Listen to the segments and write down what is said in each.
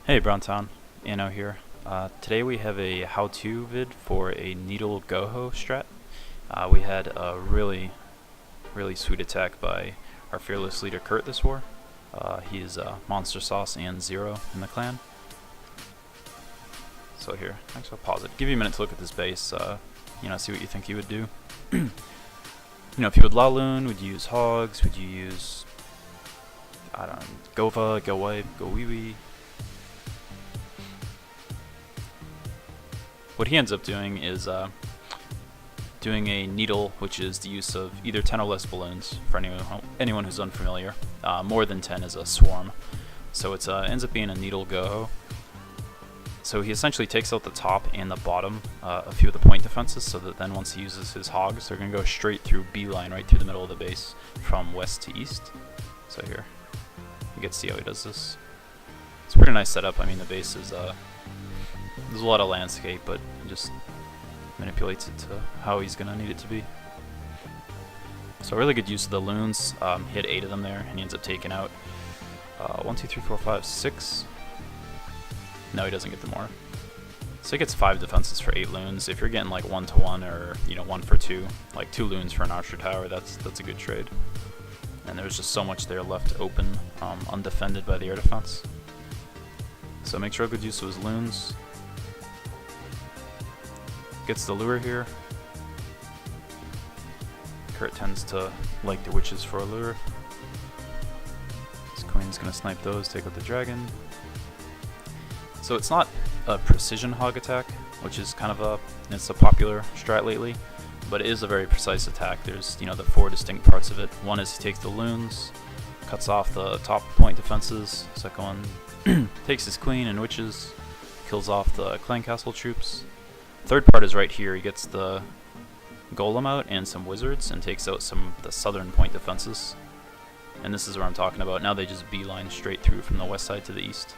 Hey Browntown, Anno here. Today we have a how-to vid for a Needle GoHo strat. We had a really sweet attack by our fearless leader Kurt this war. He is Monster Sauce and Zero in the clan. So here, actually I'll pause it. Give you a minute to look at this base, see what you think he would do. If you would La Loon, would you use Hogs? Would you use, I don't know, Gova, Go Away, Go Wee Wee? What he ends up doing is doing a needle, which is the use of either 10 or less balloons, for anyone who's unfamiliar. More than 10 is a swarm. So it ends up being a needle GoHo. So he essentially takes out the top and the bottom, a few of the point defenses, so that then once he uses his hogs, they're going to go straight through beeline right through the middle of the base from west to east. So here, you get to see how he does this. It's a pretty nice setup. I mean, the base is there's a lot of landscape, but he just manipulates it to how he's going to need it to be. So really good use of the loons. He had 8 of them there, and he ends up taking out 1, 2, 3, 4, 5, 6. No, he doesn't get the more. So he gets 5 defenses for 8 loons. If you're getting like 1 to 1 or 1 for 2, like 2 loons for an archer tower, that's a good trade. And there's just so much there left open, undefended by the air defense. So makes real good use of his loons. Gets the lure here. Kurt tends to like the witches for a lure. This queen's gonna snipe those, take out the dragon. So it's not a precision hog attack, which is kind of it's a popular strat lately, but it is a very precise attack. There's the 4 distinct parts of it. One is he takes the loons, cuts off the top point defenses. Second one takes his queen and witches, kills off the clan castle troops. Third part is right here. He gets the golem out and some wizards and takes out some of the southern point defenses. And this is where I'm talking about. Now they just beeline straight through from the west side to the east.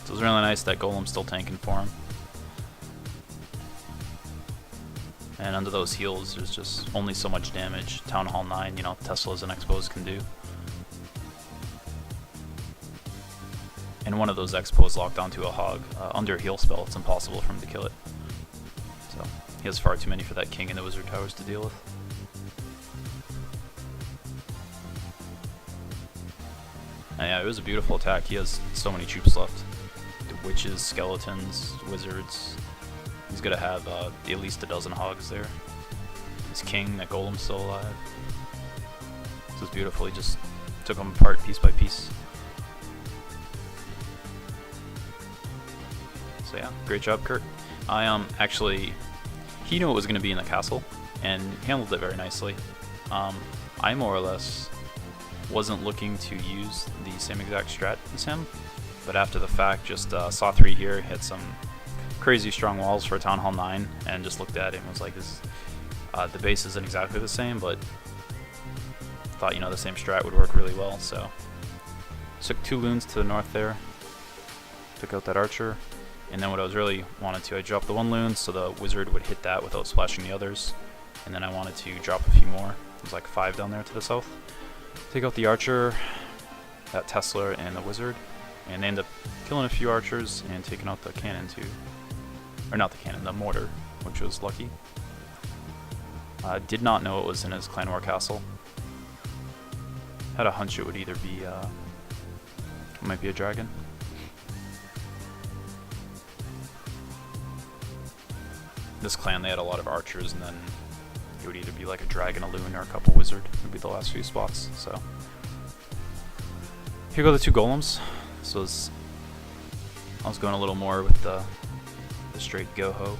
So it's really nice that golem's still tanking for him. And under those heals, there's just only so much damage. Town Hall 9, Teslas and Expos can do. And one of those Expos locked onto a hog. Under a heal spell, it's impossible for him to kill it. So he has far too many for that king and the wizard towers to deal with. And yeah, it was a beautiful attack. He has so many troops left. The witches, skeletons, wizards. He's gonna have at least a dozen hogs there. His king, that golem's still alive. This was beautiful. He just took them apart piece by piece. So yeah, great job, Kurt. He knew it was going to be in the castle, and handled it very nicely. I more or less wasn't looking to use the same exact strat as him, but after the fact, just saw 3 here, hit some crazy strong walls for Town Hall 9, and just looked at it and was like, the base isn't exactly the same, but thought, the same strat would work really well, so took 2 loons to the north there, took out that archer. And then what I was really wanted to, I dropped the 1 loon so the wizard would hit that without splashing the others. And then I wanted to drop a few more. There's like 5 down there to the south. Take out the archer, that Tesla, and the wizard. And they end up killing a few archers and taking out the cannon too. Or not the cannon, the mortar, which was lucky. Did not know it was in his clan war castle. Had a hunch it would either be, it might be a dragon. This clan, they had a lot of archers, and then it would either be like a dragon, a loon, or a couple wizard would be the last few spots. So here go the 2 golems. So I was going a little more with the straight GoHo.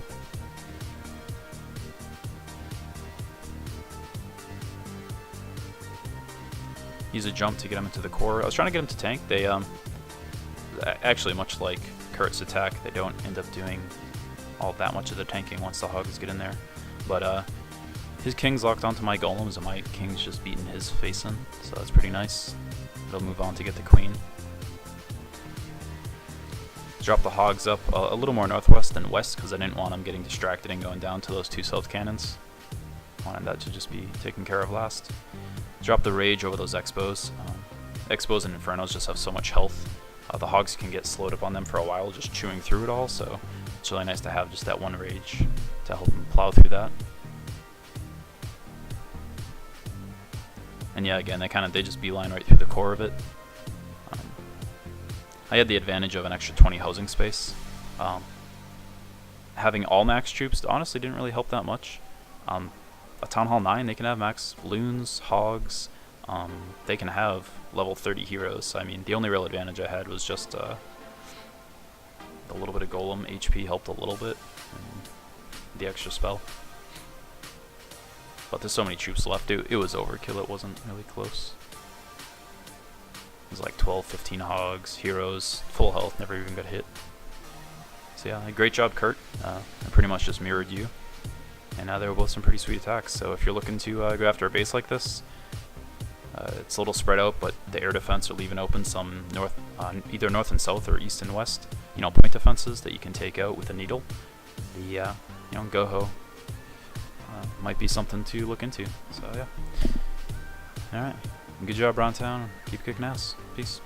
Use a jump to get him into the core. I was trying to get him to tank. They actually, much like Kurt's attack, they don't end up doing all that much of the tanking once the hogs get in there. But his king's locked onto my golems, and my king's just beating his face in, so that's pretty nice. They'll move on to get the queen. Drop the hogs up a little more northwest than west, because I didn't want them getting distracted and going down to those 2 south cannons. Wanted that to just be taken care of last. Drop the rage over those Expos. Expos and Infernos just have so much health. The Hogs can get slowed up on them for a while, just chewing through it all, so it's really nice to have just that one rage to help them plow through that. And yeah, again, they just beeline right through the core of it. I had the advantage of an extra 20 housing space. Having all max troops honestly didn't really help that much. A Town Hall 9, they can have max Loons, Hogs, they can have level 30 heroes. I mean, the only real advantage I had was just a little bit of Golem HP helped a little bit, the extra spell. But there's so many troops left, it was overkill, it wasn't really close. It was like 12, 15 Hogs, heroes, full health, never even got hit. So yeah, great job, Kurt. I pretty much just mirrored you. And they were both some pretty sweet attacks. So if you're looking to go after a base like this, it's a little spread out, but the air defense are leaving open some either north and south or east and west, point defenses that you can take out with a needle. The GoHo might be something to look into. So yeah. All right. Good job, Browne Town. Keep kicking ass. Peace.